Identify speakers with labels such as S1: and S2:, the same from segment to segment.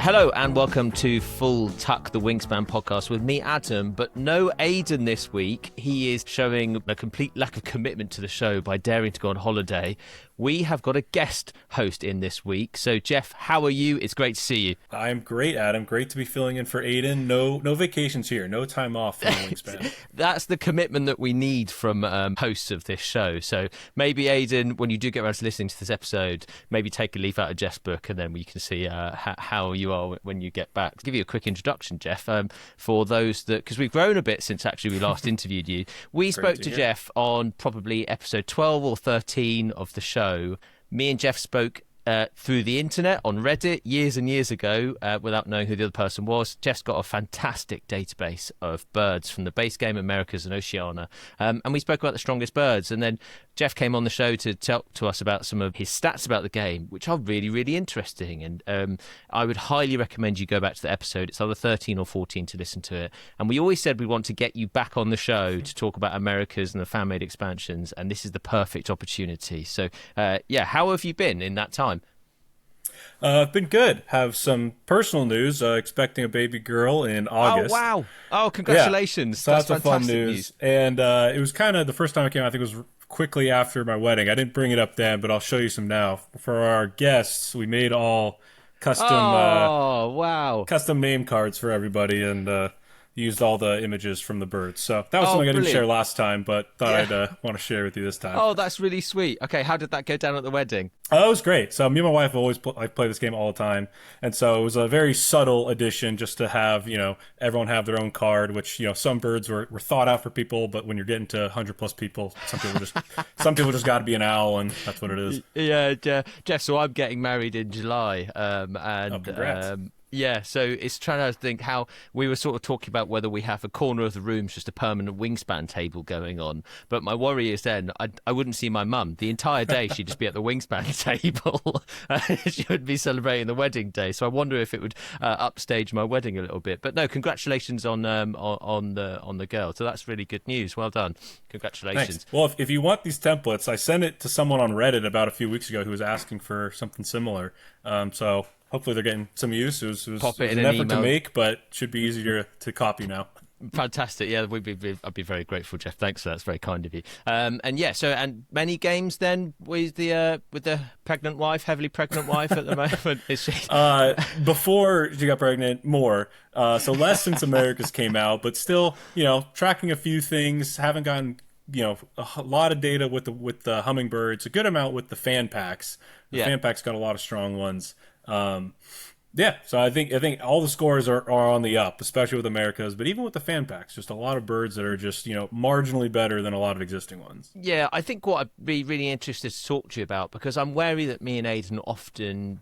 S1: Hello and welcome to Full Tuck, the Wingspan podcast with me, Adam, but no Aidan this week. He is showing a complete lack of commitment to the show by daring to go on holiday. We have got a guest host in this week. So, Jeff, how are you? It's great to see you.
S2: I'm great, Adam. Great to be filling in for Aidan. No vacations here. No time off from the Wingspan.
S1: That's the commitment that we need from hosts of this show. So maybe, Aidan, when you do get around to listening to this episode, maybe take a leaf out of Jeff's book and then we can see how you are when you get back. To give you a quick introduction, Jeff, for those that, because we've grown a bit since actually we last interviewed you. We spoke to Jeff on probably episode 12 or 13 of the show. Me and Jeff spoke through the internet on Reddit years and years ago without knowing who the other person was. Jeff's got a fantastic database of birds from the base game Americas and Oceania, and we spoke about the strongest birds, and then Jeff came on the show to talk to us about some of his stats about the game, which are really, really interesting, and I would highly recommend you go back to the episode. It's either 13 or 14 to listen to it, and we always said we want to get you back on the show to talk about Americas and the fan-made expansions, and this is the perfect opportunity. So how have you been in that time?
S2: I've been good. Have some personal news. Expecting a baby girl in August.
S1: Oh, wow. Oh, congratulations.
S2: Yeah. So that's a fun news. And it was kind of the first time I came out, I think it was quickly after my wedding. I didn't bring it up then, but I'll show you some now. For our guests, we made all custom custom name cards for everybody and used all the images from the birds. So that was something I didn't share last time, but thought I'd want to share with you this time.
S1: Oh, that's really sweet. Okay, how did that go down at the wedding?
S2: Oh, it was great. So me and my wife always play this game all the time. And so it was a very subtle addition just to have, everyone have their own card, which, some birds were thought out for people, but when you're getting to 100 plus people, some people just got to be an owl, and that's what it is.
S1: Yeah, Jeff, so I'm getting married in July.
S2: Congrats.
S1: Yeah, so it's trying to think how we were sort of talking about whether we have a corner of the room just a permanent Wingspan table going on. But my worry is then I wouldn't see my mum. The entire day she'd just be at the Wingspan table. She would be celebrating the wedding day. So I wonder if it would upstage my wedding a little bit. But no, congratulations on the girl. So that's really good news. Well done. Congratulations.
S2: Thanks. Well, if you want these templates, I sent it to someone on Reddit about a few weeks ago who was asking for something similar. So hopefully they're getting some use. It was an effort to make, but should be easier to copy now.
S1: Fantastic. Yeah, I'd be very grateful, Jeff. Thanks for that. It's very kind of you. And many games then with the pregnant wife, heavily pregnant wife at the moment. Is she?
S2: Before she got pregnant, more. So less since Americas came out, but still, tracking a few things. Haven't gotten a lot of data with the hummingbirds. A good amount with the fan packs. The fan packs got a lot of strong ones. So I think all the scores are on the up, especially with Americas, but even with the fan packs, just a lot of birds that are just, marginally better than a lot of existing ones.
S1: Yeah, I think what I'd be really interested to talk to you about, because I'm wary that me and Aidan often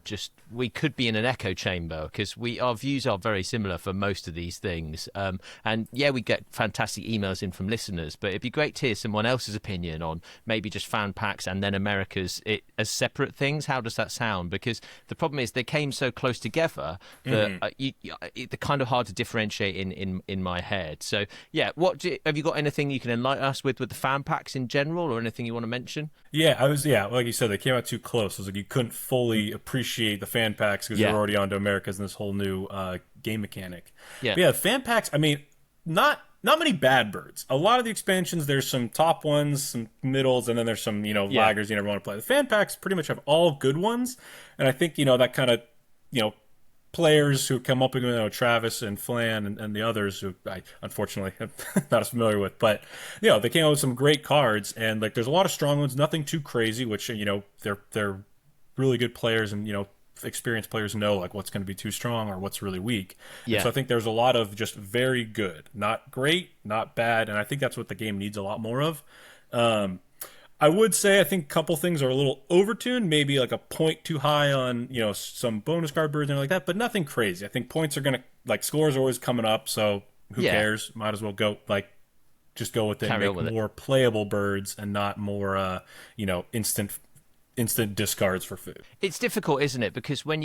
S1: we could be in an echo chamber, because our views are very similar for most of these things. We get fantastic emails in from listeners, but it'd be great to hear someone else's opinion on maybe just fan packs and then Americas as separate things. How does that sound? Because the problem is they came so close together that they're kind of hard to differentiate in my head. So have you got anything you can enlighten us with the fan packs in general, or anything you want to mention?
S2: Like you said, they came out too close. It was like you couldn't fully appreciate the fan packs because they're already onto Americas and this whole new game mechanic. Fan packs, I mean, not many bad birds. A lot of the expansions, there's some top ones, some middles, and then there's some laggers you never want to play. The fan packs pretty much have all good ones, and I think that kind of players who come up with Travis and Flan and the others who I unfortunately am not as familiar with, but they came up with some great cards, and there's a lot of strong ones, nothing too crazy, which they're really good players, and experienced players know what's going to be too strong or what's really weak. And so I think there's a lot of just very good, not great, not bad, and I think that's what the game needs a lot more of. I would say I think a couple things are a little overtuned, maybe a point too high on, some bonus card birds and like that, but nothing crazy. I think points are going to, scores are always coming up, so who cares? Might as well go, just go with it and make more playable birds and not more, instant instant discards for food.
S1: It's difficult, isn't it? Because when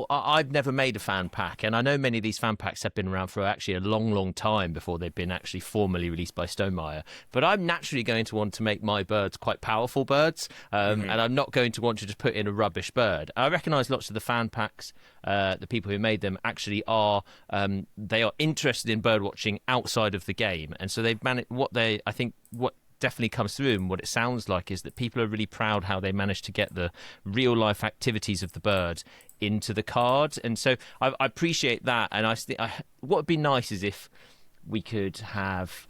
S1: I've never made a fan pack, and I know many of these fan packs have been around for actually a long, long time before they've been actually formally released by Stonemaier. But I'm naturally going to want to make my birds quite powerful birds, and I'm not going to want to just put in a rubbish bird. I recognise lots of the fan packs, the people who made them actually are they are interested in bird watching outside of the game, and so they've managed what definitely comes through, and what it sounds like is that people are really proud how they managed to get the real life activities of the bird into the card. And so I appreciate that. And what would be nice is if we could have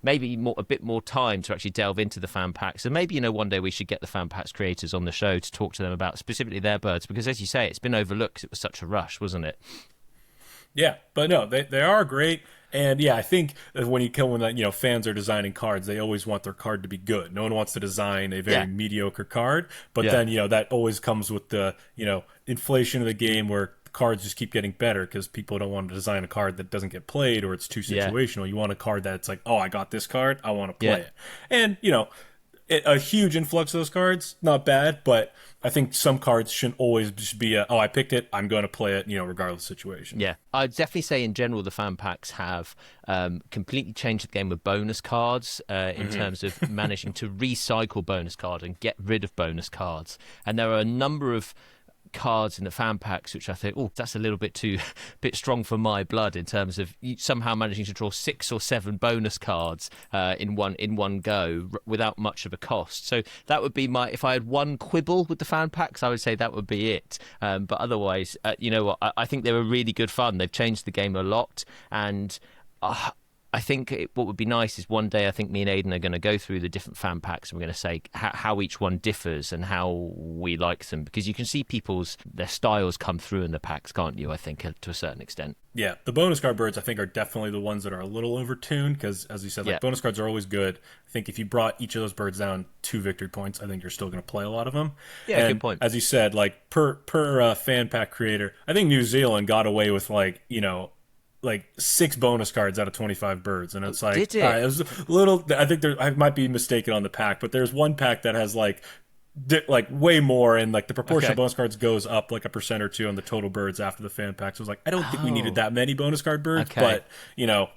S1: maybe a bit more time to actually delve into the fan packs. And maybe, one day we should get the fan packs creators on the show to talk to them about specifically their birds, because as you say, it's been overlooked because it was such a rush, wasn't it?
S2: Yeah, but no, they are great. And yeah, I think when fans are designing cards, they always want their card to be good. No one wants to design a very mediocre card. But then, that always comes with the, inflation of the game where cards just keep getting better because people don't want to design a card that doesn't get played or it's too situational. You want a card that's like, oh, I got this card, I want to play it. And, a huge influx of those cards, not bad, but I think some cards shouldn't always just be I picked it, I'm going to play it, regardless of the situation.
S1: Yeah, I'd definitely say in general the fan packs have completely changed the game with bonus cards in terms of managing to recycle bonus cards and get rid of bonus cards. And there are a number of cards in the fan packs which I think, that's a little bit strong for my blood in terms of somehow managing to draw 6 or 7 bonus cards in one go without much of a cost. So that would be if I had one quibble with the fan packs, I would say that would be it. But otherwise, I think they were really good fun. They've changed the game a lot, and I think what would be nice is one day I think me and Aidan are going to go through the different fan packs and we're going to say how each one differs and how we like them, because you can see their styles come through in the packs, can't you, I think, to a certain extent.
S2: Yeah, the bonus card birds I think are definitely the ones that are a little overtuned because, as you said, bonus cards are always good. I think if you brought each of those birds down 2 victory points, I think you're still going to play a lot of them.
S1: Yeah,
S2: and
S1: good point.
S2: As you said, per fan pack creator, I think New Zealand got away with 6 bonus cards out of 25 birds, and it's like,
S1: did it?
S2: All right, it was a little. I think I might be mistaken on the pack, but there's one pack that has way more, and the proportion of bonus cards goes up a % or 2 on the total birds after the fan pack. So I was like, I don't think we needed that many bonus card birds, but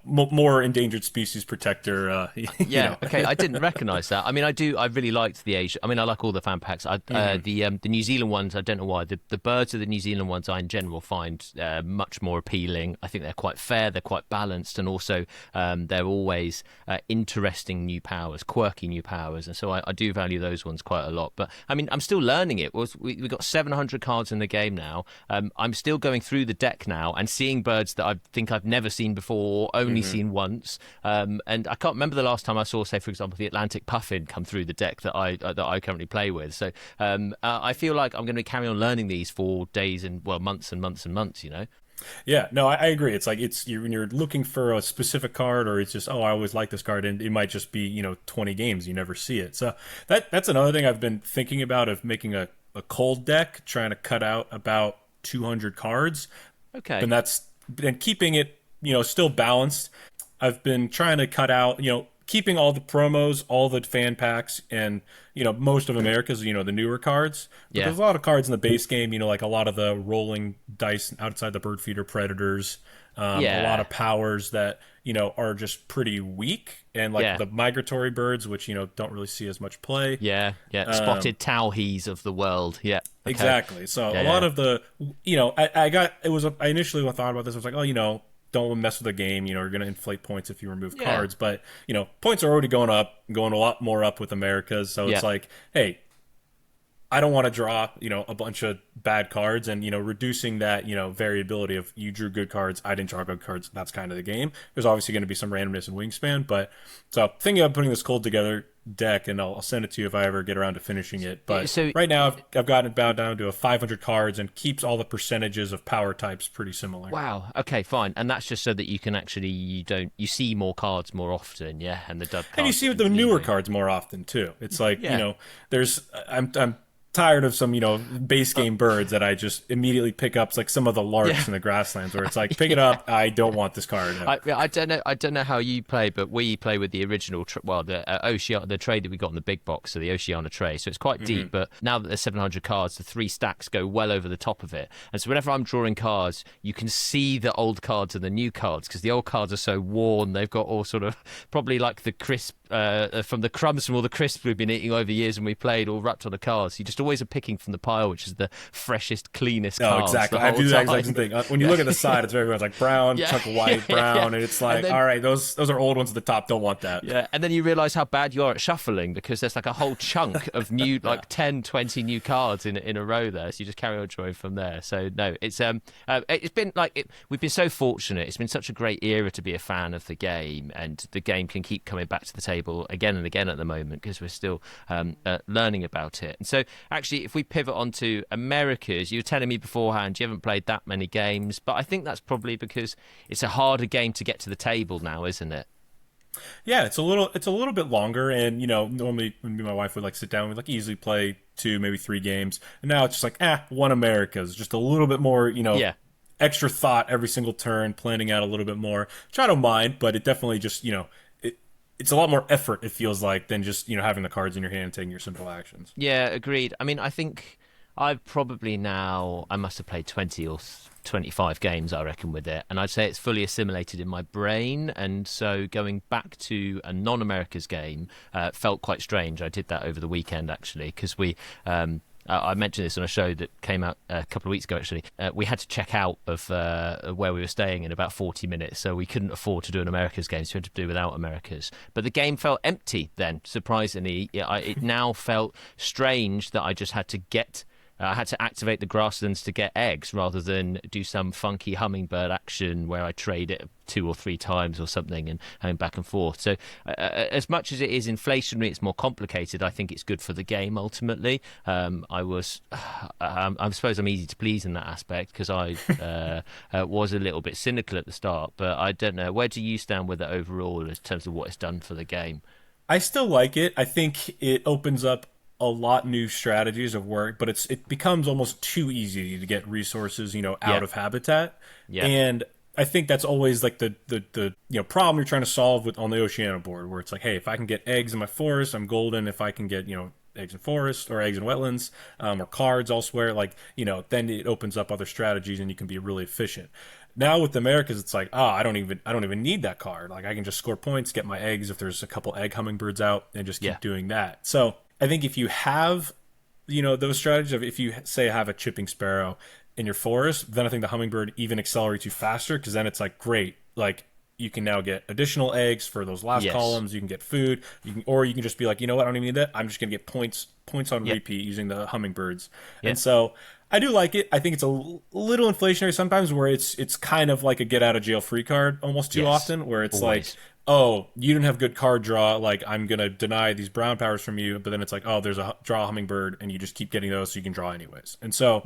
S2: more endangered species protector.
S1: Okay, I didn't recognize that. I mean, I really liked the Asia. I mean, I like all the fan packs. The New Zealand ones, I don't know why. The birds of the New Zealand ones, I in general find much more appealing. I think they're quite fair, they're quite balanced, and also they're always interesting new powers, quirky new powers, and so I do value those ones quite a lot. But I mean, I'm still learning it. We've got 700 cards in the game now. I'm still going through the deck now and seeing birds that I think I've never seen before, or only seen once. And I can't remember the last time I saw, say, for example, the Atlantic puffin come through the deck that I currently play with. So I feel like I'm going to carry on learning these for days and months and months and months.
S2: Yeah, no, I agree. It's like when you're looking for a specific card, or it's just, I always like this card, and it might just be 20 games you never see it. So that's another thing I've been thinking about, of making a cold deck, trying to cut out about 200 cards.
S1: Okay,
S2: and keeping it still balanced. I've been trying to cut out keeping all the promos, all the fan packs, and most of America's the newer cards. But there's a lot of cards in the base game. Like a lot of the rolling dice outside the bird feeder predators. A lot of powers that are just pretty weak, and the migratory birds, which don't really see as much play.
S1: Spotted towhees of the world.
S2: Exactly. So a lot of the I initially thought about this. I was like, don't mess with the game. You're going to inflate points if you remove cards. But, points are already going a lot more up with Americas. So it's like, hey, I don't want to draw, a bunch of bad cards, and, reducing that, variability of you drew good cards, I didn't draw good cards. That's kind of the game. There's obviously going to be some randomness and wingspan. But so thinking of putting this cold together deck, and I'll send it to you if I ever get around to finishing it. But right now I've gotten it bound down to 500 cards, and keeps all the percentages of power types pretty similar.
S1: Wow. Okay, fine. And that's just so that you can actually you see more cards more often, and the dud cards.
S2: And you see with the newer cards more often too. It's like there's I'm tired of some, base game birds that I just immediately pick up. It's like some of the larks in the grasslands where it's like, pick it up. I don't want this card. No.
S1: I don't know how you play, but we play with the original, the tray that we got in the big box, so the Oceania tray. So it's quite deep, but now that there's 700 cards, the 3 stacks go well over the top of it. And so whenever I'm drawing cards, you can see the old cards and the new cards, because the old cards are so worn. They've got all sort of probably like the crisp from the crumbs from all the crisps we've been eating over the years when we played, all wrapped on the cards. You just always are picking from the pile, which is the freshest, cleanest cards.
S2: Oh, exactly. I do that exact same thing. When you look at the side, it's very much like brown, chunk of white, brown, and it's like, all right, those are old ones at the top. Don't want that.
S1: Yeah, and then you realise how bad you are at shuffling, because there's like a whole chunk of new, like 10, 20 new cards in a row there. So you just carry on drawing from there. So no, it's been like we've been so fortunate. It's been such a great era to be a fan of the game, and the game can keep coming back to the table again and again at the moment, because we're still learning about it. And so actually, if we pivot onto Americas, you were telling me beforehand you haven't played that many games, but I think that's probably because it's a harder game to get to the table now, isn't it?
S2: Yeah, it's a little bit longer, and normally when me and my wife would like sit down, we'd like easily play 2, maybe 3 games, and now it's just like one Americas, just a little bit more, extra thought every single turn, planning out a little bit more, which I don't mind, but it definitely just it's a lot more effort, it feels like, than just having the cards in your hand and taking your simple actions.
S1: Yeah, agreed. I mean, I think I must have played 20 or 25 games, I reckon, with it, and I'd say it's fully assimilated in my brain. And so going back to a non-Americas game felt quite strange. I did that over the weekend, actually, because I mentioned this on a show that came out a couple of weeks ago, actually. We had to check out of where we were staying in about 40 minutes, so we couldn't afford to do an Americas game, so we had to do without Americas. But the game felt empty then, surprisingly. It now felt strange that I just had to I had to activate the grasslands to get eggs, rather than do some funky hummingbird action where I trade it 2 or 3 times or something and back and forth. So as much as it is inflationary, it's more complicated. I think it's good for the game ultimately. I suppose I'm easy to please in that aspect, because I was a little bit cynical at the start, but I don't know. Where do you stand with it overall in terms of what it's done for the game?
S2: I still like it. I think it opens up a lot new strategies of work, but it becomes almost too easy to get resources, out of habitat. Yeah. And I think that's always like the problem you're trying to solve on the Oceania board, where it's like, hey, if I can get eggs in my forest, I'm golden. If I can get, eggs in forest or eggs in wetlands, or cards elsewhere, then it opens up other strategies and you can be really efficient. Now with the Americas, it's like, I don't even need that card. Like, I can just score points, get my eggs if there's a couple egg hummingbirds out, and just keep doing that. So I think if you have, those strategies of, if you say have a chipping sparrow in your forest, then I think the hummingbird even accelerates you faster, because then it's like, great, like you can now get additional eggs for those last columns. You can get food, or you can just be like, you know what, I don't even need that. I'm just gonna get points on repeat using the hummingbirds. And so I do like it. I think it's a little inflationary sometimes, where it's kind of like a get out of jail free card almost too often, where it's like, oh, you didn't have good card draw, like I'm gonna deny these brown powers from you, but then it's like, oh, there's a draw hummingbird, and you just keep getting those so you can draw anyways. And so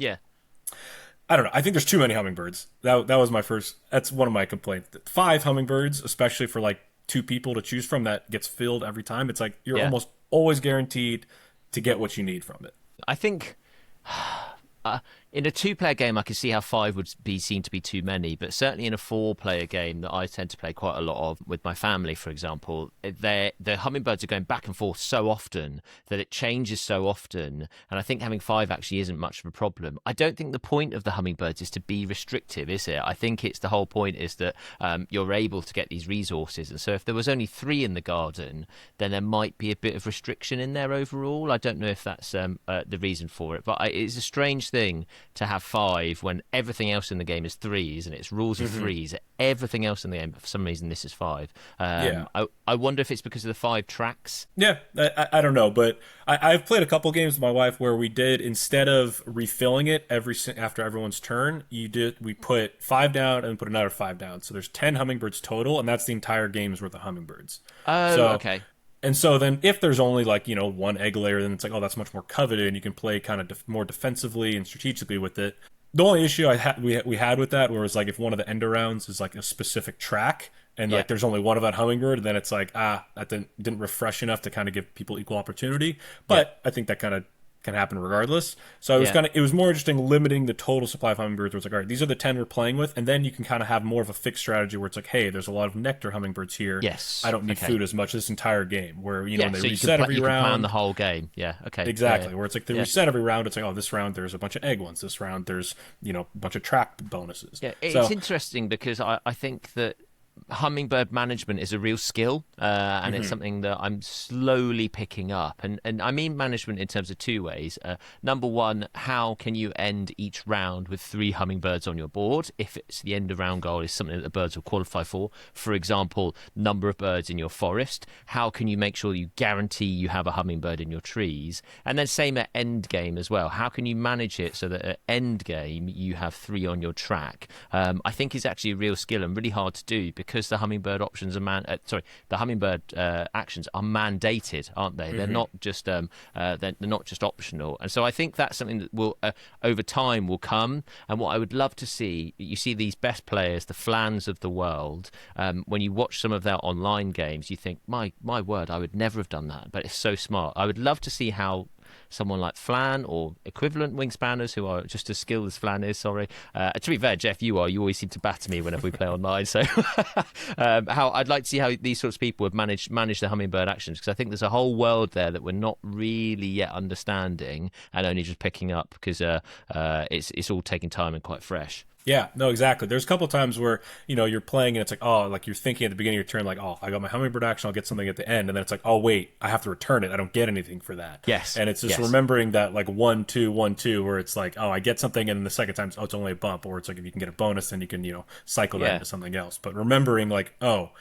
S2: I don't know. I think there's too many hummingbirds. That was that's one of my complaints. 5 hummingbirds, especially for like 2 people to choose from, that gets filled every time. It's like you're almost always guaranteed to get what you need from it.
S1: I think in a 2-player game, I could see how 5 would be seen to be too many, but certainly in a 4-player game that I tend to play quite a lot of with my family, for example, the hummingbirds are going back and forth so often that it changes so often, and I think having 5 actually isn't much of a problem. I don't think the point of the hummingbirds is to be restrictive, is it? I think it's the whole point is that you're able to get these resources, and so if there was only 3 in the garden, then there might be a bit of restriction in there overall. I don't know if that's the reason for it, but it's a strange thing to have 5 when everything else in the game is 3s, and it's rules of 3s. Everything else in the game, for some reason, this is 5. I wonder if it's because of the 5 tracks.
S2: Yeah, I don't know, but I've played a couple games with my wife where we did, instead of refilling it after everyone's turn, we put 5 down and put another 5 down. So there's 10 hummingbirds total, and that's the entire game's worth of hummingbirds.
S1: Oh, okay.
S2: And so then if there's only 1 egg layer, then it's like, oh, that's much more coveted, and you can play kind of more defensively and strategically with it. The only issue we had with that was like, if one of the end rounds is like a specific track, and like there's only one of that hummingbird, then it's like, that didn't refresh enough to kind of give people equal opportunity. But I think that kind of can happen regardless. So it was more interesting limiting the total supply of hummingbirds. Where it's like, all right, these are the 10 we're playing with, and then you can kind of have more of a fixed strategy where it's like, hey, there's a lot of nectar hummingbirds here.
S1: Yes,
S2: I don't need food as much this entire game. Where when they
S1: so
S2: reset every round,
S1: plan the whole game. Yeah, okay,
S2: exactly. Where it's like they reset every round. It's like, oh, this round there's a bunch of egg ones. This round there's a bunch of track bonuses.
S1: Yeah, it's interesting because I think that hummingbird management is a real skill, and it's something that I'm slowly picking up. And I mean management in terms of two ways. Number one, how can you end each round with 3 hummingbirds on your board if it's the end of round goal is something that the birds will qualify for? For example, number of birds in your forest. How can you make sure you guarantee you have a hummingbird in your trees? And then same at end game as well. How can you manage it so that at end game you have 3 on your track? I think is actually a real skill and really hard to do because the hummingbird options are the hummingbird actions are mandated, aren't they? They're not just they're not just optional. And so I think that's something that will over time will come. And what I would love to see, you see these best players, the Flans of the world. When you watch some of their online games, you think, my word, I would never have done that. But it's so smart. I would love to see how someone like Flan or equivalent wingspanners who are just as skilled as Flan is, to be fair, Jeff, you always seem to batter me whenever we play online, so how I'd like to see how these sorts of people have managed the hummingbird actions, because I think there's a whole world there that we're not really yet understanding and only just picking up because it's all taking time and quite fresh.
S2: Yeah, no, exactly. There's a couple of times where, you're playing and it's like, oh, like you're thinking at the beginning of your turn, like, oh, I got my hummingbird action, I'll get something at the end. And then it's like, oh, wait, I have to return it. I don't get anything for that.
S1: Yes.
S2: And it's just remembering that, like, 1, 2, 1, 2, where it's like, oh, I get something. And then the second time, it's only a bump. Or it's like, if you can get a bonus, then you can, cycle that into something else. But remembering, like, oh,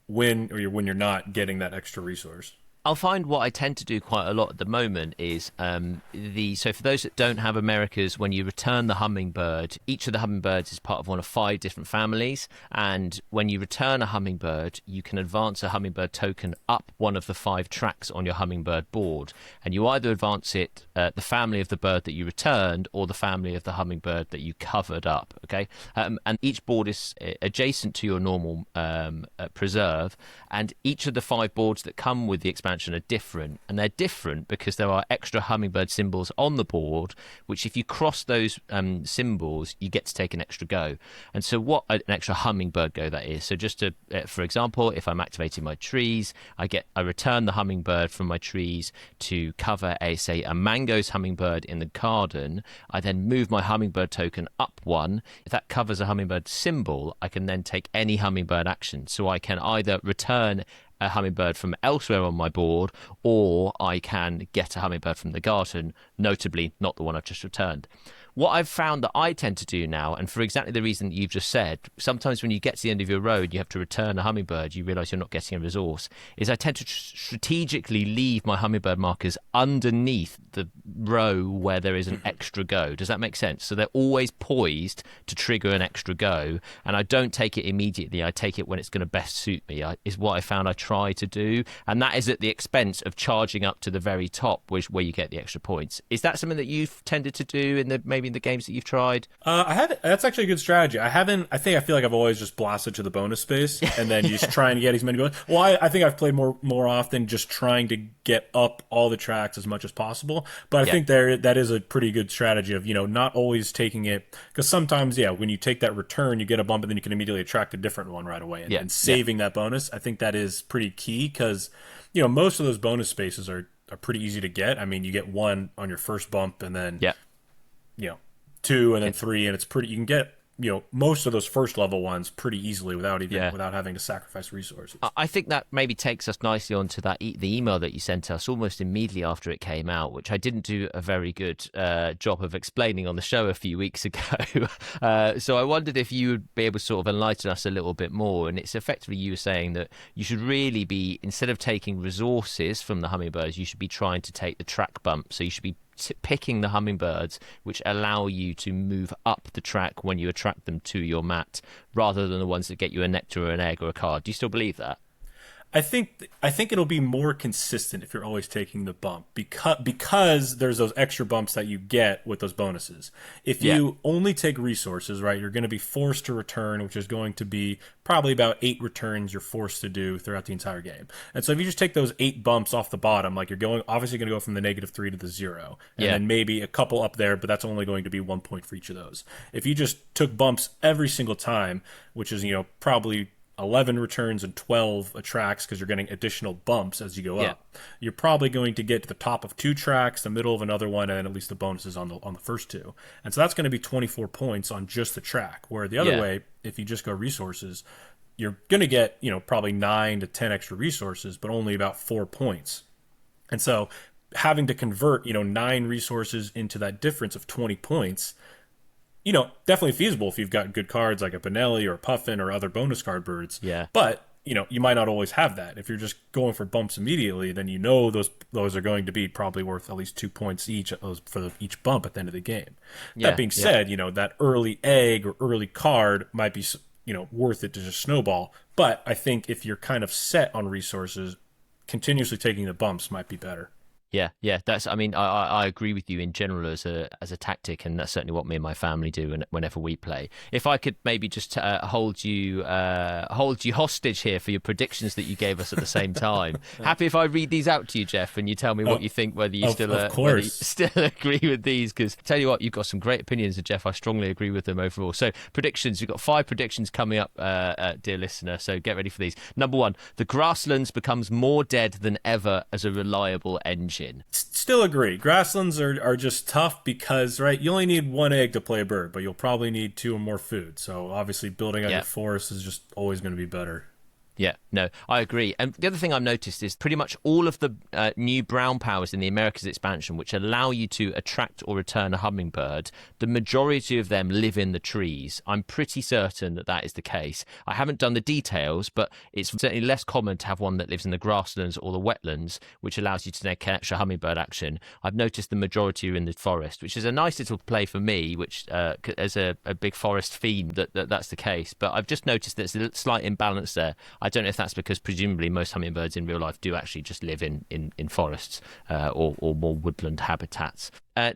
S2: when you're not getting that extra resource.
S1: I'll find what I tend to do quite a lot at the moment is so for those that don't have Americas, when you return the hummingbird, each of the hummingbirds is part of one of 5 different families, and when you return a hummingbird, you can advance a hummingbird token up one of the 5 tracks on your hummingbird board, and you either advance it the family of the bird that you returned or the family of the hummingbird that you covered up. Okay, and each board is adjacent to your normal preserve, and each of the 5 boards that come with the expansion are different, and they're different because there are extra hummingbird symbols on the board, which if you cross those symbols, you get to take an extra go. And so what an extra hummingbird go that is. So just to, for example, if I'm activating my trees, I return the hummingbird from my trees to cover a mangoes hummingbird in the garden. I then move my hummingbird token up 1. If that covers a hummingbird symbol, I can then take any hummingbird action. So I can either return a hummingbird from elsewhere on my board, or I can get a hummingbird from the garden, notably not the one I've just returned. What I've found that I tend to do now, and for exactly the reason that you've just said, sometimes when you get to the end of your road, you have to return a hummingbird, you realise you're not getting a resource, is I tend to strategically leave my hummingbird markers underneath the row where there is an extra go. Does that make sense? So they're always poised to trigger an extra go, and I don't take it immediately. I take it when it's going to best suit me, is what I found I try to do, and that is at the expense of charging up to the very top, where you get the extra points. Is that something that you've tended to do in the games that you've tried?
S2: I haven't. That's actually a good strategy. I haven't. I feel like I've always just blasted to the bonus space, and then you just trying to get as many bonus. Well, I think I've played more often just trying to get up all the tracks as much as possible. But I think that is a pretty good strategy of not always taking it, because sometimes when you take that return, you get a bump, and then you can immediately attract a different one right away, and saving that bonus. I think that is pretty key, because most of those bonus spaces are pretty easy to get. I mean, you get 1 on your first bump, and then 2, and then 3, and it's pretty. You can get most of those first level ones pretty easily without having to sacrifice resources.
S1: I think that maybe takes us nicely onto the email that you sent us almost immediately after it came out, which I didn't do a very good job of explaining on the show a few weeks ago. So I wondered if you would be able to sort of enlighten us a little bit more. And it's effectively you were saying that you should really be, instead of taking resources from the hummingbirds, you should be trying to take the track bump. So you should be picking the hummingbirds which allow you to move up the track when you attract them to your mat, rather than the ones that get you a nectar or an egg or a card. Do you still believe that?
S2: I think it'll be more consistent if you're always taking the bump because there's those extra bumps that you get with those bonuses. If you only take resources, right, you're going to be forced to return, which is going to be probably about 8 returns you're forced to do throughout the entire game. And so if you just take those 8 bumps off the bottom, like you're obviously going to go from the -3 to the 0, and then maybe a couple up there, but that's only going to be 1 point for each of those. If you just took bumps every single time, which is probably 11 returns and 12 attracts because you're getting additional bumps as you go up. You're probably going to get to the top of 2 tracks, the middle of another one, and at least the bonuses on the first 2. And so that's going to be 24 points on just the track. Where the other way, if you just go resources, you're going to get probably 9 to 10 extra resources, but only about 4 points. And so having to convert 9 resources into that difference of 20 points. Definitely feasible if you've got good cards like a Benelli or a Puffin or other bonus card birds.
S1: Yeah.
S2: But, you might not always have that. If you're just going for bumps immediately, then those are going to be probably worth at least 2 points each for each bump at the end of the game. That being said, that early egg or early card might be, worth it to just snowball. But I think if you're kind of set on resources, continuously taking the bumps might be better.
S1: Yeah. I agree with you in general as a tactic, and that's certainly what me and my family do whenever we play. If I could maybe just hold you hostage here for your predictions that you gave us at the same time. Happy if I read these out to you, Jeff, and you tell me what you think, whether you still agree with these. Because tell you what, you've got some great opinions, and Jeff, I strongly agree with them overall. So predictions, we've got 5 predictions coming up, dear listener. So get ready for these. Number 1, the Grasslands becomes more dead than ever as a reliable engine.
S2: Still agree. Grasslands are just tough because, right, you only need 1 egg to play a bird, but you'll probably need 2 or more food. So obviously building out your forest is just always going to be better.
S1: Yeah, no, I agree. And the other thing I've noticed is pretty much all of the new brown powers in the Americas expansion, which allow you to attract or return a hummingbird, the majority of them live in the trees. I'm pretty certain that is the case. I haven't done the details, but it's certainly less common to have one that lives in the grasslands or the wetlands, which allows you to catch a hummingbird action. I've noticed the majority are in the forest, which is a nice little play for me, which as a big forest fiend, that's the case. But I've just noticed there's a slight imbalance there. I don't know if that's because presumably most hummingbirds in real life do actually just live in forests or more woodland habitats.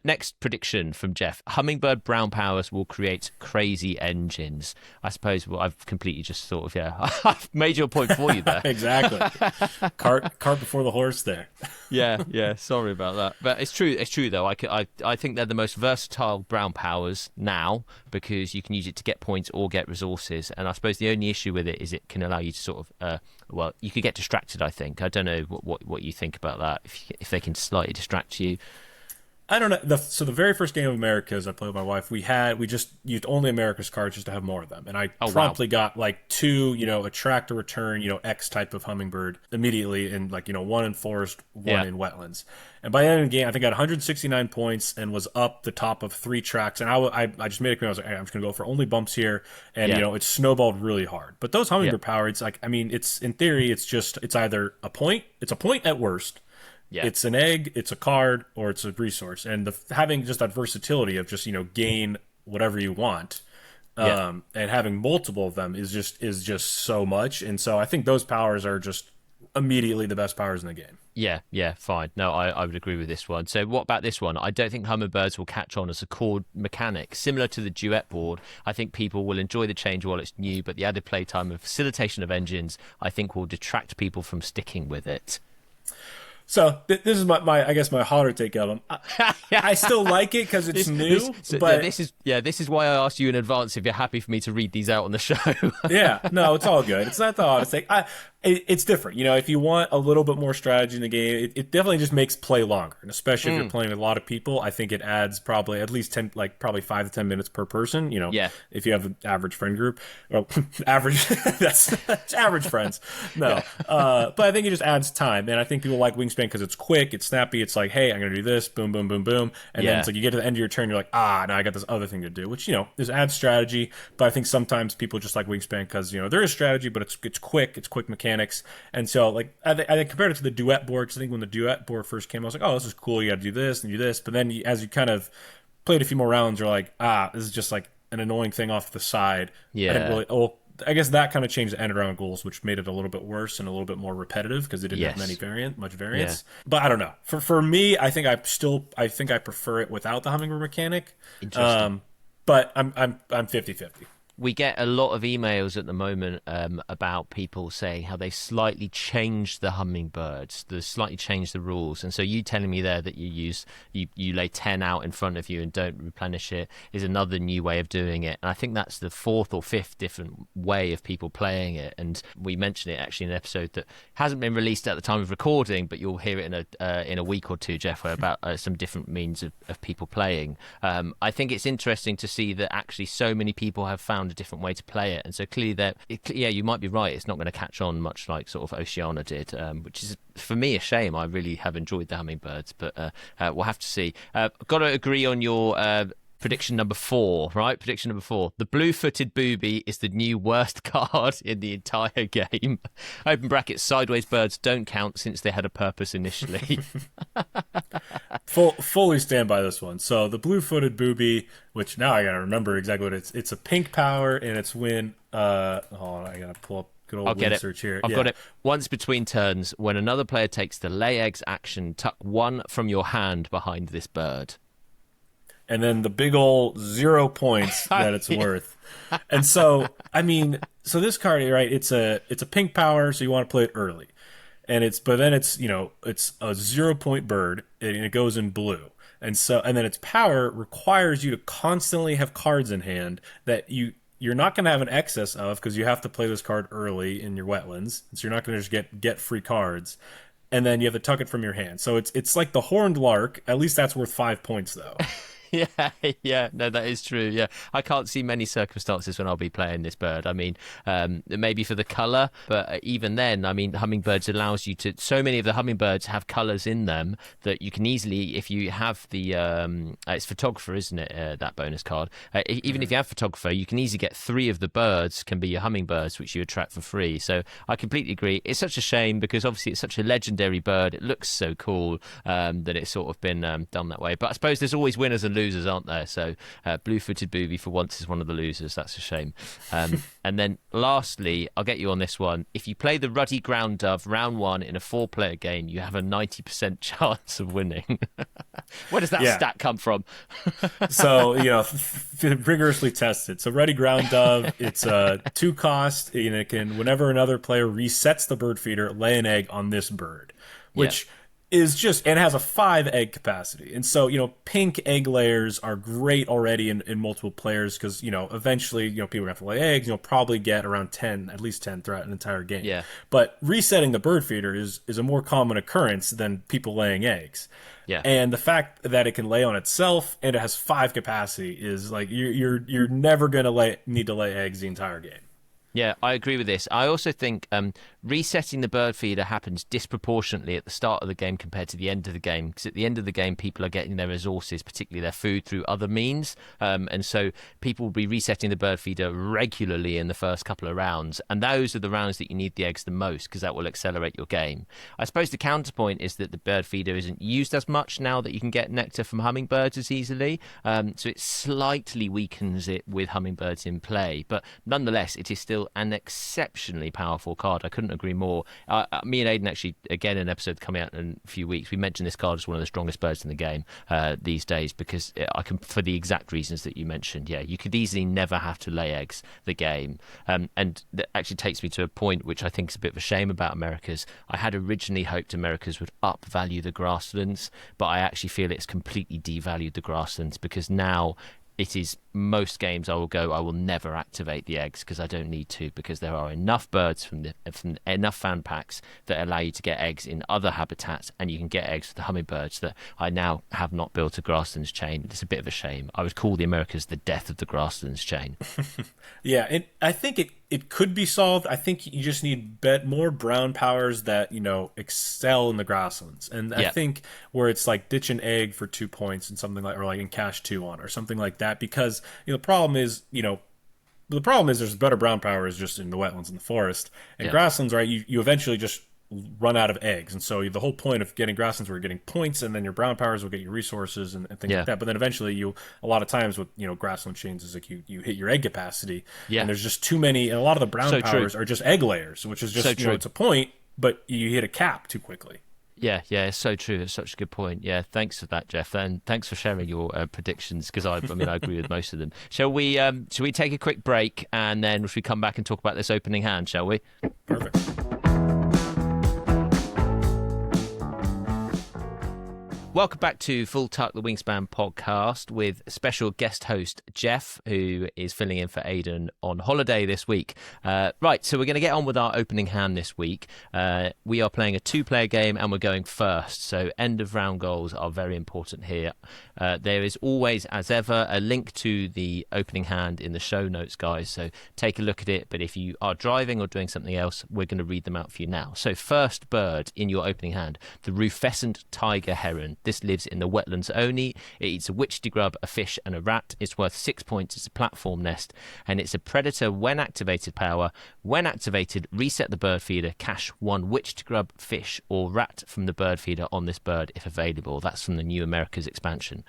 S1: Next prediction from Jeff. Hummingbird brown powers will create crazy engines. I suppose I've completely just sort of, I've made your point for you there.
S2: Exactly. Cart before the horse there.
S1: Yeah. Sorry about that. But it's true though. I think they're the most versatile brown powers now because you can use it to get points or get resources. And I suppose the only issue with it is it can allow you to sort of, you could get distracted, I think. I don't know what you think about that, if they can slightly distract you.
S2: I don't know. So the very first game of Americas I played with my wife, we just used only America's cards just to have more of them. And I promptly got like 2, attract or return, X type of hummingbird immediately, and 1 in forest, 1 in wetlands. And by the end of the game, I think I got 169 points and was up the top of 3 tracks. And I just made it clear. I was like, hey, I'm just going to go for only bumps here. And, it snowballed really hard. But those hummingbird power, it's it's in theory, it's either a point at worst. Yeah. It's an egg, it's a card, or it's a resource. And having just that versatility of just, gain whatever you want, and having multiple of them is just so much. And so I think those powers are just immediately the best powers in the game.
S1: Yeah, fine. No, I would agree with this one. So what about this one? I don't think hummingbirds will catch on as a core mechanic. Similar to the duet board, I think people will enjoy the change while it's new, but the added playtime and facilitation of engines, I think, will detract people from sticking with it.
S2: So this is my I guess my hotter take of them. I still like it because it's new. But
S1: this is why I asked you in advance if you're happy for me to read these out on the show.
S2: Yeah, no, it's all good. It's not the hottest take. It's different. If you want a little bit more strategy in the game, it definitely just makes play longer. And especially if you're playing with a lot of people, I think it adds probably at least 10, probably 5 to 10 minutes per person. If you have an average friend group, well, average that's average friends. No, but I think it just adds time, and I think people like Wingspan because it's quick, it's snappy. It's like, hey, I'm gonna do this, boom, boom, boom, boom, and then it's like you get to the end of your turn, you're like, now I got this other thing to do, which is adds strategy. But I think sometimes people just like Wingspan because there is strategy, but it's quick, it's quick mechanics. And so, I compared it to the duet board because I think when the duet board first came, I was like, oh, this is cool. You got to do this and do this. But then as you kind of played a few more rounds, you're like, this is just like an annoying thing off to the side.
S1: Yeah.
S2: I didn't really. I guess that kind of changed the end around goals, which made it a little bit worse and a little bit more repetitive because it didn't have much variance. Yeah. But I don't know. For me, I think I prefer it without the hummingbird mechanic.
S1: Interesting.
S2: But I'm 50-50.
S1: We get a lot of emails at the moment about people saying how they slightly changed the hummingbirds, slightly changed the rules. And so you telling me there that you lay 10 out in front of you and don't replenish it is another new way of doing it. And I think that's the fourth or fifth different way of people playing it. And we mentioned it actually in an episode that hasn't been released at the time of recording, but you'll hear it in a week or two, Jeff, about some different means of people playing. I think it's interesting to see that actually so many people have found a different way to play it, and so clearly you might be right, it's not going to catch on much like sort of Oceania did, which is for me a shame. I really have enjoyed the hummingbirds, but we'll have to see. Got to agree on your prediction number 4, right? Prediction number 4. The blue-footed booby is the new worst card in the entire game. Open brackets, sideways birds don't count since they had a purpose initially.
S2: Fully stand by this one. So the blue-footed booby, which now I gotta remember exactly what it's a pink power, and it's when hold on, I gotta pull up good old win search here.
S1: I've got it. Once between turns, when another player takes the lay eggs action, tuck 1 from your hand behind this bird.
S2: And then the big old 0 points that it's worth. And so, I mean, so this card, right, it's a pink power, so you want to play it early. But then it's a 0 point bird, and it goes in blue. And then its power requires you to constantly have cards in hand that you're not going to have an excess of, because you have to play this card early in your wetlands. So you're not going to just get free cards. And then you have to tuck it from your hand. So it's like the horned lark. At least that's worth 5 points, though.
S1: Yeah, no, that is true. Yeah, I can't see many circumstances when I'll be playing this bird. I mean, maybe for the color, but even then, I mean, hummingbirds allows you to. So many of the hummingbirds have colors in them that you can easily, if you have the, it's photographer, isn't it? That bonus card. Even if you have photographer, you can easily get 3 of the birds can be your hummingbirds, which you attract for free. So I completely agree. It's such a shame because obviously it's such a legendary bird. It looks so cool that it's sort of been done that way. But I suppose there's always winners and losers, aren't there? So blue-footed booby for once is one of the losers. That's a shame. And then lastly, I'll get you on this one. If you play the ruddy ground dove round 1 in a 4-player game, you have a 90% chance of winning. Where does that stat come from?
S2: So, rigorously tested. So ruddy ground dove, it's a 2 cost, and it can, whenever another player resets the bird feeder, lay an egg on this bird, which is just, and has a 5 egg capacity. And so, pink egg layers are great already in multiple players because, eventually, people have to lay eggs. You'll probably get around 10, at least 10 throughout an entire game.
S1: Yeah.
S2: But resetting the bird feeder is a more common occurrence than people laying eggs.
S1: Yeah.
S2: And the fact that it can lay on itself and it has 5 capacity is like, you're never going to need to lay eggs the entire game.
S1: Yeah, I agree with this. I also think resetting the bird feeder happens disproportionately at the start of the game compared to the end of the game, because at the end of the game, people are getting their resources, particularly their food, through other means. And so people will be resetting the bird feeder regularly in the first couple of rounds. And those are the rounds that you need the eggs the most, because that will accelerate your game. I suppose the counterpoint is that the bird feeder isn't used as much now that you can get nectar from hummingbirds as easily. So it slightly weakens it with hummingbirds in play. But nonetheless, it is still an exceptionally powerful card. I couldn't agree more. Me and Aidan actually, again, in an episode coming out in a few weeks, we mentioned this card as one of the strongest birds in the game these days, because I can, for the exact reasons that you mentioned. Yeah, you could easily never have to lay eggs the game. And that actually takes me to a point which I think is a bit of a shame about Americas. I had originally hoped Americas would up-value the grasslands, but I actually feel it's completely devalued the grasslands, because now it is most games I will never activate the eggs because I don't need to, because there are enough birds from enough fan packs that allow you to get eggs in other habitats, and you can get eggs with the hummingbirds that I now have not built a grasslands chain. It's a bit of a shame. I would call the Americas the death of the grasslands chain.
S2: Yeah, I think it could be solved. I think you just need more brown powers that, excel in the grasslands. And I think where it's like ditch an egg for 2 points and something like, or like in cash 2 on or something like that, because the problem is there's better brown powers just in the wetlands and the forest. And grasslands, right, you eventually just run out of eggs. And so the whole point of getting grasslands were getting points, and then your brown powers will get you resources and things like that. But then eventually a lot of times with, grassland chains is like you hit your egg capacity, and there's just too many, and a lot of the brown powers are just egg layers, which is just, it's a point, but you hit a cap too quickly.
S1: Yeah, it's so true. It's such a good point. Yeah, thanks for that, Jeff, and thanks for sharing your predictions, because I agree with most of them. Shall we take a quick break, and then we come back and talk about this opening hand, shall we?
S2: Perfect.
S1: Welcome back to Full Tuck, the Wingspan podcast, with special guest host Jeff, who is filling in for Aidan on holiday this week. Right, so we're going to get on with our opening hand this week. We are playing a 2-player game, and we're going first, so end of round goals are very important here. There is always, as ever, a link to the opening hand in the show notes, guys, so take a look at it. But if you are driving or doing something else, we're going to read them out for you now. So first bird in your opening hand, the rufescent tiger heron. This lives in the wetlands only. It eats a witchetty grub, a fish, and a rat. It's worth 6 points. It's a platform nest, and it's a predator when activated power. When activated, reset the bird feeder, cash 1 witchetty grub, fish, or rat from the bird feeder on this bird if available. That's from the New Americas expansion.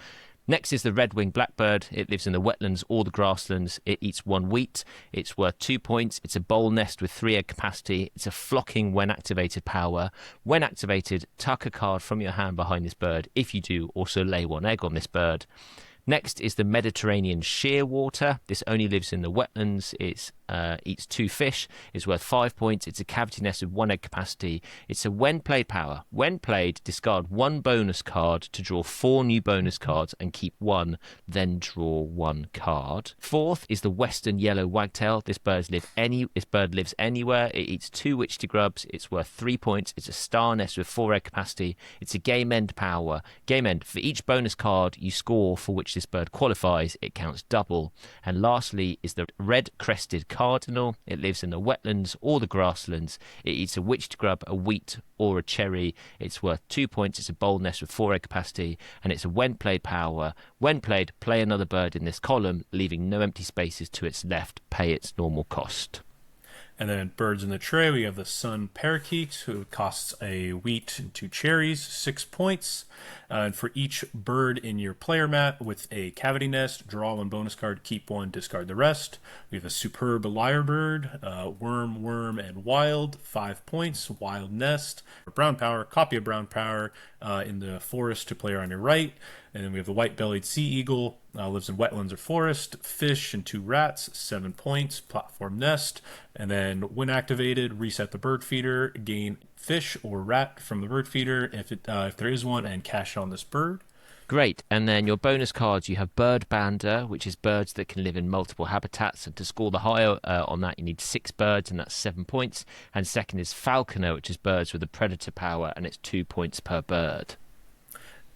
S1: Next is the red-winged blackbird. It lives in the wetlands or the grasslands. It eats 1 wheat. It's worth 2 points. It's a bowl nest with 3 egg capacity. It's a flocking when activated power. When activated, tuck a card from your hand behind this bird. If you do, also lay 1 egg on this bird. Next is the Mediterranean shearwater. This only lives in the wetlands. It eats 2 fish. It's worth 5 points. It's a cavity nest with 1 egg capacity. It's a when played power. When played, discard 1 bonus card to draw 4 new bonus cards and keep 1, then draw 1 card. Fourth is the western yellow wagtail. This bird lives anywhere. It eats 2 witchetty grubs. It's worth 3 points. It's a star nest with 4 egg capacity. It's a game end power. Game end, for each bonus card you score for which this bird qualifies, it counts double. And lastly is the red-crested cardinal. It lives in the wetlands or the grasslands. It eats a witchetty grub, a wheat, or a cherry. It's worth 2 points. It's a bowl nest with 4 egg capacity, and it's a when played power. When played, play another bird in this column, leaving no empty spaces to its left. Pay its normal cost.
S2: And then birds in the tray, we have the sun parakeet, who costs a wheat and 2 cherries, 6 points. And for each bird in your player mat with a cavity nest, draw 1 bonus card, keep 1, discard the rest. We have a superb lyrebird, worm, and wild, 5 points. Wild nest, brown power, copy of brown power in the forest to player on your right. And then we have the white-bellied sea eagle, lives in wetlands or forest, fish and 2 rats, 7 points, platform nest. And then when activated, reset the bird feeder, gain fish or rat from the bird feeder if there is one, and cash on this bird.
S1: Great. And then your bonus cards, you have bird bander, which is birds that can live in multiple habitats. And to score the higher on that, you need 6 birds, and that's 7 points. And second is falconer, which is birds with a predator power, and it's 2 points per bird.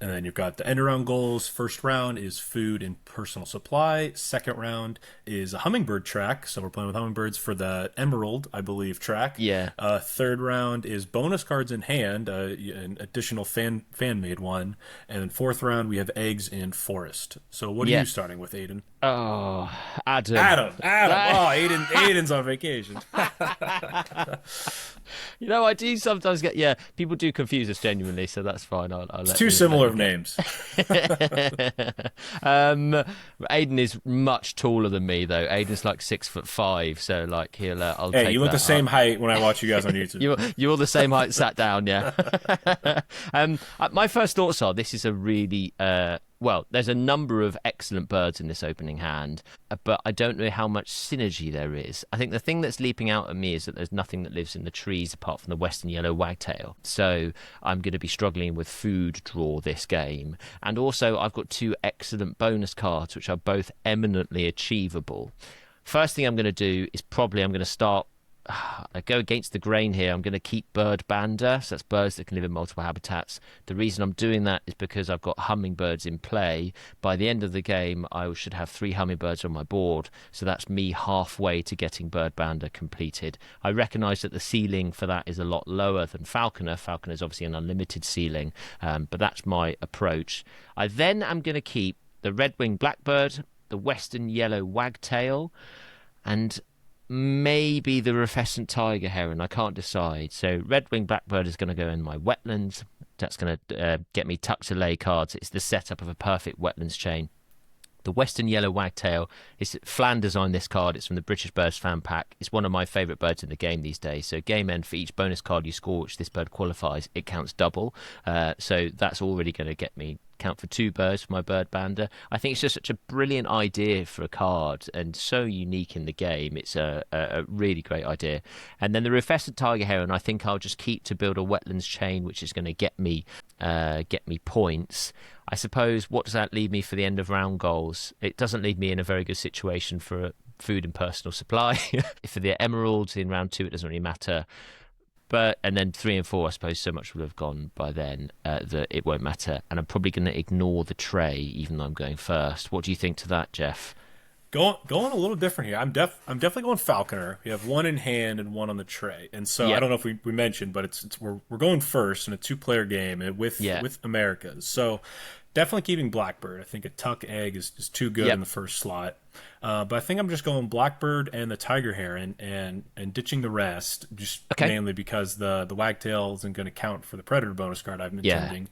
S2: And then you've got the end around goals. First round is food and personal supply. Second round is a hummingbird track. So we're playing with hummingbirds for the Emerald, I believe, track.
S1: Yeah.
S2: Third round is bonus cards in hand, an additional fan-made one. And then fourth round, we have eggs in forest. So what are you starting with, Aidan?
S1: Oh, Adam.
S2: Oh, Aidan's on vacation.
S1: I do sometimes get, people do confuse us genuinely, so that's fine. I'll
S2: it's 2 similar names.
S1: Aidan is much taller than me, though. Aidan's like 6'5", so like I'll take
S2: you look
S1: that
S2: the same height when I watch you guys on YouTube.
S1: You're the same height, sat down, yeah. My first thoughts are this is a really there's a number of excellent birds in this opening hand, but I don't know how much synergy there is. I think the thing that's leaping out at me is that there's nothing that lives in the trees apart from the western yellow wagtail. So I'm going to be struggling with food draw this game. And also I've got 2 excellent bonus cards, which are both eminently achievable. First thing I'm going to do is I'm going to start I go against the grain here. I'm going to keep bird bander, so that's birds that can live in multiple habitats. The reason I'm doing that is because I've got hummingbirds in play. By the end of the game, I should have 3 hummingbirds on my board, so that's me halfway to getting bird bander completed. I recognise that the ceiling for that is a lot lower than falconer. Falconer is obviously an unlimited ceiling, but that's my approach. I then am going to keep the red-winged blackbird, the western yellow wagtail, and maybe the Refescent Tiger Heron. I can't decide. So red-winged blackbird is going to go in my wetlands. That's going to get me tucked to lay cards. It's the setup of a perfect wetlands chain. The Western Yellow Wagtail is Flan designed this card. It's from the British Birds fan pack. It's one of my favourite birds in the game these days. So game end, for each bonus card you score, which this bird qualifies, it counts double. So that's already going to get me count for 2 birds for my bird bander. I think it's just such a brilliant idea for a card and so unique in the game. It's a really great idea. And then the Refescent Tiger Heron, I think I'll just keep to build a wetlands chain, which is going to get me points. I suppose, what does that leave me for the end of round goals? It doesn't leave me in a very good situation for food and personal supply. For the emeralds in round 2, it doesn't really matter. And then 3 and 4, I suppose so much will have gone by then that it won't matter. And I'm probably going to ignore the tray, even though I'm going first. What do you think to that, Jeff?
S2: Going a little different here. I'm definitely going Falconer. We have 1 in hand and 1 on the tray, and so I don't know if we mentioned, but we're going first in a 2-player game with Americas. So definitely keeping Blackbird. I think a tuck egg is too good in the first slot. But I think I'm just going Blackbird and the Tiger Heron and ditching the rest, just mainly because the Wagtail isn't going to count for the Predator bonus card I've been intending.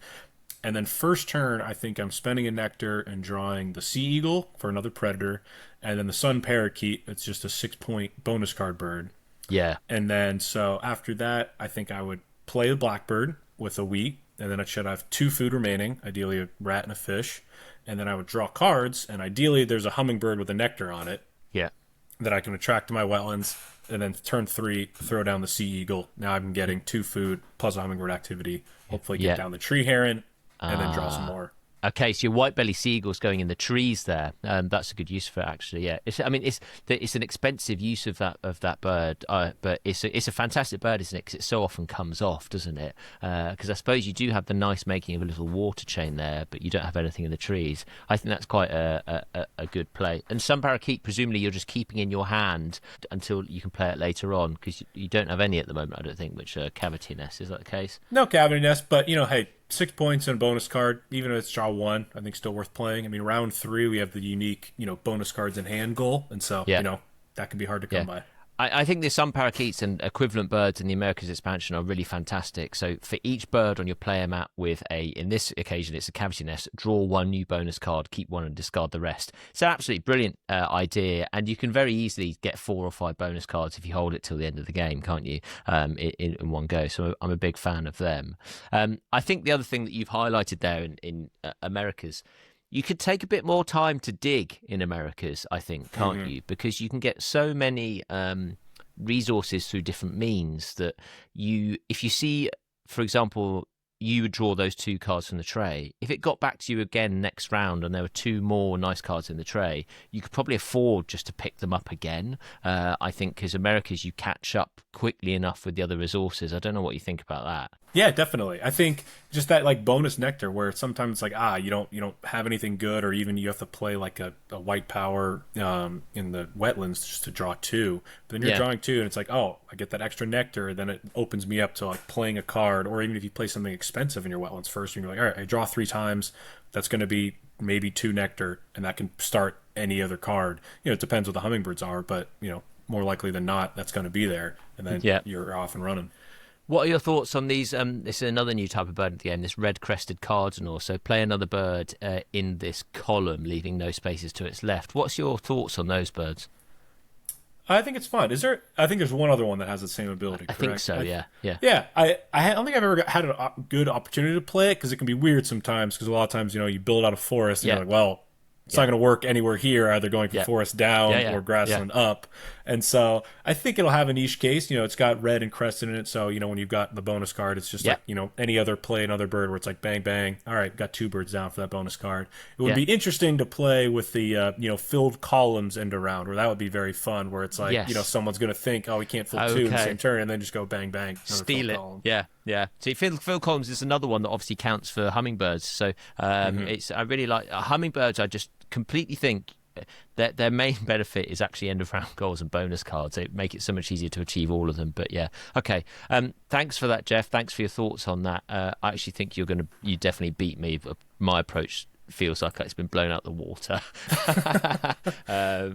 S2: And then first turn, I think I'm spending a Nectar and drawing the Sea Eagle for another Predator, and then the Sun Parakeet. It's just a 6-point bonus card bird. Yeah. And then so after that, I think I would play the Blackbird with a wheat, and then I should have 2 food remaining, ideally a rat and a fish. And then I would draw cards, and ideally there's a hummingbird with a Nectar on it. Yeah. That I can attract to my wetlands. And then turn 3, throw down the Sea Eagle. Now I'm getting 2 food plus a hummingbird activity. Hopefully get down the Tree Heron. And then draw some more. Okay, so your white belly seagull's going in the trees there. That's a good use for it, actually. Yeah, it's an expensive use of that bird, but it's a fantastic bird, isn't it? Because it so often comes off, doesn't it? Because I suppose you do have the nice making of a little water chain there, but you don't have anything in the trees. I think that's quite a good play. And Sun Parakeet, presumably you're just keeping in your hand until you can play it later on, because you don't have any at the moment, I don't think, which are Cavity Nest. Is that the case? No Cavity Nest, but hey. 6 points and a bonus card, even if it's draw 1, I think still worth playing. I mean, round 3, we have the unique, bonus cards in hand goal, and so, that can be hard to come by. I think the Sun Parakeets and equivalent birds in the Americas expansion are really fantastic. So for each bird on your player map with in this occasion, it's a Cavity Nest, draw 1 new bonus card, keep 1 and discard the rest. So absolutely brilliant idea. And you can very easily get 4 or 5 bonus cards if you hold it till the end of the game, can't you, in one go. So I'm a big fan of them. I think the other thing that you've highlighted there in Americas, you could take a bit more time to dig in Americas, I think, can't you? Because you can get so many resources through different means that if you see, for example, you would draw those 2 cards from the tray. If it got back to you again next round and there were 2 more nice cards in the tray, you could probably afford just to pick them up again. I think because Americas, you catch up quickly enough with the other resources. I don't know what you think about that. Yeah, definitely. I think just that bonus Nectar where sometimes it's you don't have anything good, or even you have to play a white power in the wetlands just to draw 2. But then you're drawing 2 and it's I get that extra Nectar, then it opens me up to playing a card, or even if you play something expensive in your wetlands first, and you're all right, I draw 3 times, that's going to be maybe 2 Nectar, and that can start any other card. It depends what the hummingbirds are, but more likely than not, that's going to be there, and then you're off and running. What are your thoughts on these? This is another new type of bird at the end, this red-crested cardinal. So play another bird in this column, leaving no spaces to its left. What's your thoughts on those birds? I think it's fun. I think there's one other one that has the same ability, correct? I think so, yeah. Yeah, I don't think I've ever had a good opportunity to play it, because it can be weird sometimes, because a lot of times, you build out a forest, and you're well, it's not going to work anywhere here, either going from forest down or grassland up. And so I think it'll have a niche case. It's got red and crested in it. So, when you've got the bonus card, it's just any other play another bird where it's bang, bang. All right, got 2 birds down for that bonus card. It would be interesting to play with the, filled columns end around, where that would be very fun, where it's someone's going to think, we can't fill 2 in the same turn, and then just go bang, bang. Steal it. Column. Yeah. See, fill columns is another one that obviously counts for hummingbirds. So I really like hummingbirds. I just completely think that their main benefit is actually end of round goals and bonus cards. They make it so much easier to achieve all of them. But thanks for that, Jeff. Thanks for your thoughts on that. I actually think you definitely beat me. My approach
S1: feels like it's been blown out the water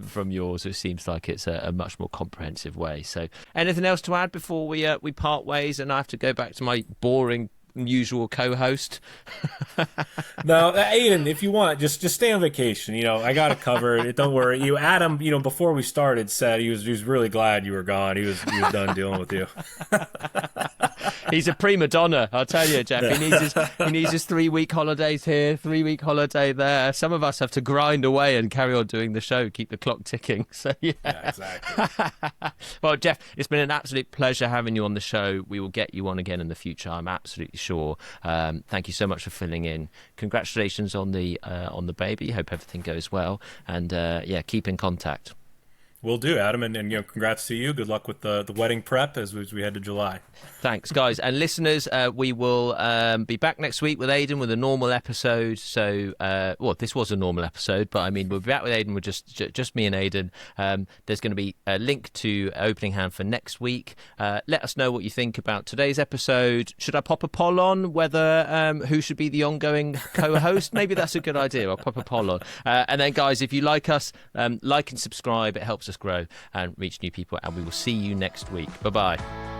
S1: from yours. It seems like it's a much more comprehensive way. So anything else to add before we part ways and I have to go back to my boring usual co-host?
S2: No, Aidan, if you want, just stay on vacation. I got it covered. Don't worry. Adam, before we started, said he was really glad you were gone. He was done dealing with you.
S1: He's a prima donna, I'll tell you, Jeff. He needs his 3-week holidays here, 3-week holiday there. Some of us have to grind away and carry on doing the show, keep the clock ticking. So yeah
S2: exactly.
S1: Well, Jeff, it's been an absolute pleasure having you on the show. We will get you on again in the future, I'm absolutely sure. Thank you so much for filling in. Congratulations on the baby. Hope everything goes well, and keep in contact.
S2: Will do, Adam, and congrats to you. Good luck with the wedding prep as we head to July.
S1: Thanks, guys. And listeners, we will be back next week with Aidan with a normal episode. So, this was a normal episode, but I mean, we'll be back with Aidan with just me and Aidan. There's going to be a link to Opening Hand for next week. Let us know what you think about today's episode. Should I pop a poll on whether who should be the ongoing co-host? Maybe that's a good idea. I'll pop a poll on. And then, guys, if you like us, like and subscribe. It helps us grow and reach new people. And we will see you next week. Bye-bye.